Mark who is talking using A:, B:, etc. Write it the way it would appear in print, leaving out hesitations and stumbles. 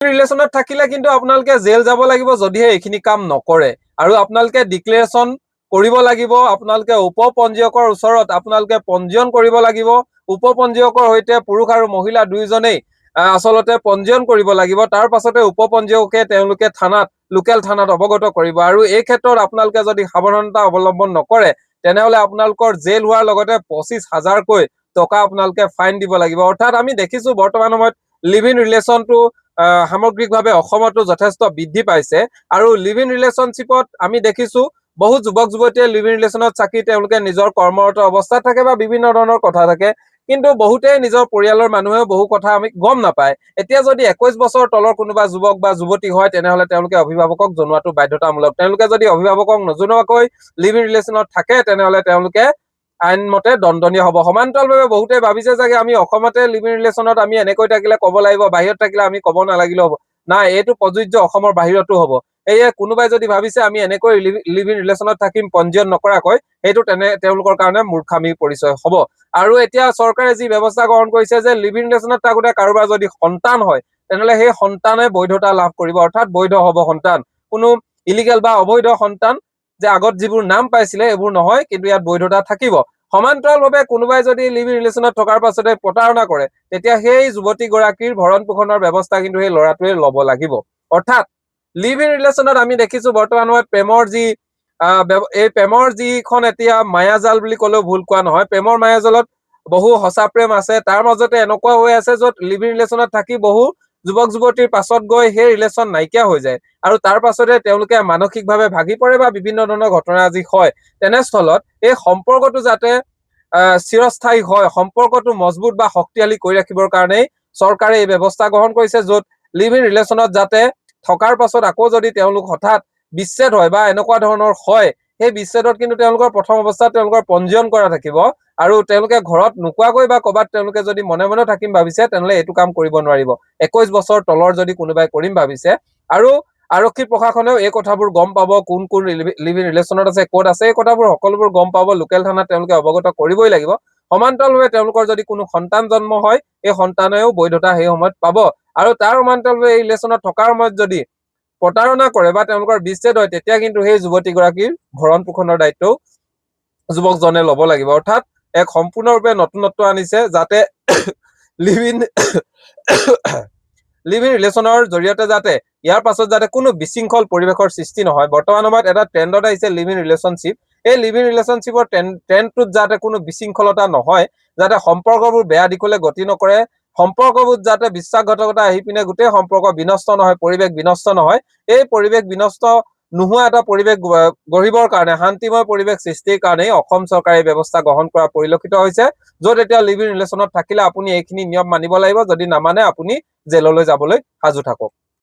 A: ৰিলেশ্যনত থাকিলে কিন্তু আপোনালোকে জেল যাব লাগিব যদিহে এইখিনি কাম নকৰে আৰু আপোনালোকে ডিক্লেৰেশ্যন কৰিব লাগিব আপোনালোকে উপপঞ্জীয়কৰ ওচৰত আপোনালোকে পঞ্জীয়ন কৰিব লাগিব উপপঞ্জীয়কৰ সৈতে পুৰুষ আৰু মহিলা দুইজনেই আসলতে পঞ্জীয়ন কৰিব লাগিব তাৰ পাছতে উপপঞ্জীয়কে তেওঁলোকে থানাত লোকেল থানাত অৱগত কৰিব আৰু এই ক্ষেত্ৰত আপোনালোকে যদি সাৱধানতা অৱলম্বন নকৰে তেনেহলে আপোনালোকৰ জেল হোৱাৰ লগতে 25,000 কৈ টকা আপোনালোকে ফাইন দিব লাগিব অৰ্থাৎ আমি দেখিছো বৰ্তমান সময়ত লিভ ইন ৰিলেশ্যনটো সামগ্ৰিকভাৱে অসমতো যথেষ্ট বৃদ্ধি পাইছে আৰু লিভ ইন ৰিলেশ্যনশ্বিপত আমি দেখিছো বহু যুৱক যুৱতীয়ে লিভ ইন ৰিলেশ্যনত চাকি তেওঁলোকে নিজৰ কৰ্মৰত অৱস্থাত থাকে বা বিভিন্ন ধৰণৰ কথা থাকে কিন্তু বহুতে নিজৰ পৰিয়ালৰ মানুহেও বহু কথা আমি গম নাপায় এতিয়া যদি 21 বছৰ তলৰ কোনোবা যুৱক বা যুৱতী হয় তেনেহলে তেওঁলোকে অভিভাৱকক জনোৱাটো বাধ্যতামূলক তেওঁলোকে যদি অভিভাৱকক নজনোৱাকৈ লিভ ইন ৰিলেশ্যনত থাকে তেনেহলে তেওঁলোকে আইন মতে দণ্ডনীয় হ'ব সমান্তৰালভাৱে বহুতে ভাবিছে যে আমি অসমতে লিভ ইন ৰিলেশ্যনত আমি এনেকৈ থাকিলে ক'ব লাগিব বাহিৰত থাকিলে আমি ক'ব নালাগিলে হ'ব নাই এইটো প্ৰযোজ্য অসমৰ বাহিৰতো হ'ব এয়ে কোনোবাই যদি ভাবিছে আমি এনেকৈ লিভ ইন ৰিলেশ্যনত থাকিম পঞ্জীয়ন নকৰাকৈ সেইটো তেওঁলোকৰ কাৰণে মূৰ্খামিৰ পৰিচয় হ'ব আৰু এতিয়া চৰকাৰে যি ব্যৱস্থা গ্ৰহণ কৰিছে যে লিভ ইন ৰিলেশ্যনত থাকোতে কাৰোবাৰ যদি সন্তান হয় তেনেহলে সেই সন্তানে বৈধতা লাভ কৰিব অৰ্থাৎ বৈধ হ'ব সন্তান কোনো ইলিগেল বা অবৈধ সন্তান যে আগত যিবোৰ নাম পাইছিলে এইবোৰ নহয় কিন্তু ইয়াত বৈধতা থাকিব সমান্তৰালভাৱে কোনোবাই যদি লিভ ইন ৰিলেশ্যনত থকাৰ পাছতে প্ৰতাৰণা কৰে তেতিয়া সেই যুৱতী গৰাকীৰ ভৰণ পোষণৰ ব্যৱস্থা কিন্তু সেই ল'ৰাটোৱে ল'ব লাগিব অৰ্থাৎ লিভ ইন ৰিলেশ্যনত আমি দেখিছো বৰ্তমান সময়ত প্ৰেমৰ যি এই প্ৰেমৰ যিখন এতিয়া মায়াজাল বুলি ক'লেও ভুল কোৱা নহয় প্ৰেমৰ মায়াজালত বহু সঁচা প্ৰেম আছে তাৰ মাজতে এনেকুৱা হৈ আছে য'ত লিভ ইন ৰিলেশ্যনত থাকি বহু যুৱক যুৱতীৰ পাছত গৈ সেই ৰিলেশ্যন নাইকিয়া হৈ যায় আৰু তাৰ পাছতে তেওঁলোকে মানসিকভাৱে ভাগি পৰে বা বিভিন্ন ধৰণৰ ঘটনা আজি হয় তেনেস্থলত এই সম্পৰ্কটো যাতে চিৰস্থায়ী হয় সম্পৰ্কটো মজবুত বা শক্তিশালী কৰি ৰাখিবৰ কাৰণে চৰকাৰে এই ব্যৱস্থা গ্ৰহণ কৰিছে য'ত লিভ ইন ৰিলেশ্যনত যাতে থকাৰ পাছত আকৌ যদি তেওঁলোক হঠাৎ বিচ্ছেদ হয় বা এনেকুৱা ধৰণৰ হয় সেই বিচ্ছেদত কিন্তু তেওঁলোকৰ প্ৰথম অৱস্থাত তেওঁলোকৰ পঞ্জীয়ন কৰা থাকিব আৰু তেওঁলোকে ঘৰত নোকোৱাকৈ বা ক'ৰবাত তেওঁলোকে যদি মনে মনে থাকিম ভাবিছে তেনেহলে এইটো কাম কৰিব নোৱাৰিব 21 বছৰ তলৰ যদি কোনোবাই কৰিম ভাবিছে আৰু আৰক্ষী প্ৰশাসনেও এই কথাবোৰ গম পাব কোন কোন লিভ ইন ৰিলেশ্যনত আছে ক'ত আছে এই কথাবোৰ সকলোবোৰ গম পাব লোকেল থানাত তেওঁলোকে অৱগত কৰিবই লাগিব সমান্তৰালভাৱে তেওঁলোকৰ যদি কোনো সন্তান জন্ম হয় এই সন্তানেও বৈধতা সেই সময়ত পাব আৰু তাৰ সমান্তৰালভাৱে এই ৰিলেশ্যনত থকাৰ সময়ত যদি প্ৰতাৰণা কৰে বা তেওঁলোকৰ বিচ্ছেদ হয় তেতিয়া কিন্তু সেই যুৱতী গৰাকীৰ ভৰণ পোষণৰ দায়িত্বও যুৱকজনে ল'ব লাগিব অৰ্থাৎ এক সম্পূৰ্ণৰূপে নতুনত্ব আনিছে যাতে লিভ ইন ৰিলেশ্যনৰ জৰিয়তে যাতে ইয়াৰ পাছত যাতে কোনো বিশৃংখল পৰিৱেশৰ সৃষ্টি নহয় বৰ্তমান সময়ত এটা ট্ৰেণ্ডত আহিছে লিভ ইন ৰিলেশ্যনশ্বিপ এই লিভ ইন ৰিলেশ্যনশ্বিপৰ ট্ৰেণ্ডটোত যাতে কোনো বিশৃংখলতা নহয় যাতে সম্পৰ্কবোৰ বেয়া দিশলৈ গতি নকৰে সম্পৰ্কবোৰ যাতে বিশ্বাসঘাতকতা আহি পিনে গোটেই সম্পৰ্ক বিনষ্ট নহয় পৰিৱেশ বিনষ্ট নহয় এই পৰিৱেশ বিনষ্ট নোহোৱা এটা পৰিৱেশ গঢ়িবৰ কাৰণে শান্তিময় পৰিৱেশ সৃষ্টিৰ কাৰণে অসম চৰকাৰে ব্যৱস্থা গ্ৰহণ কৰা পৰিলক্ষিত হৈছে য'ত এতিয়া লিভ ইন ৰিলেশ্যনত থাকিলে আপুনি এইখিনি নিয়ম মানিব লাগিব যদি নামানে আপুনি জেললৈ যাবলৈ সাজু থাকক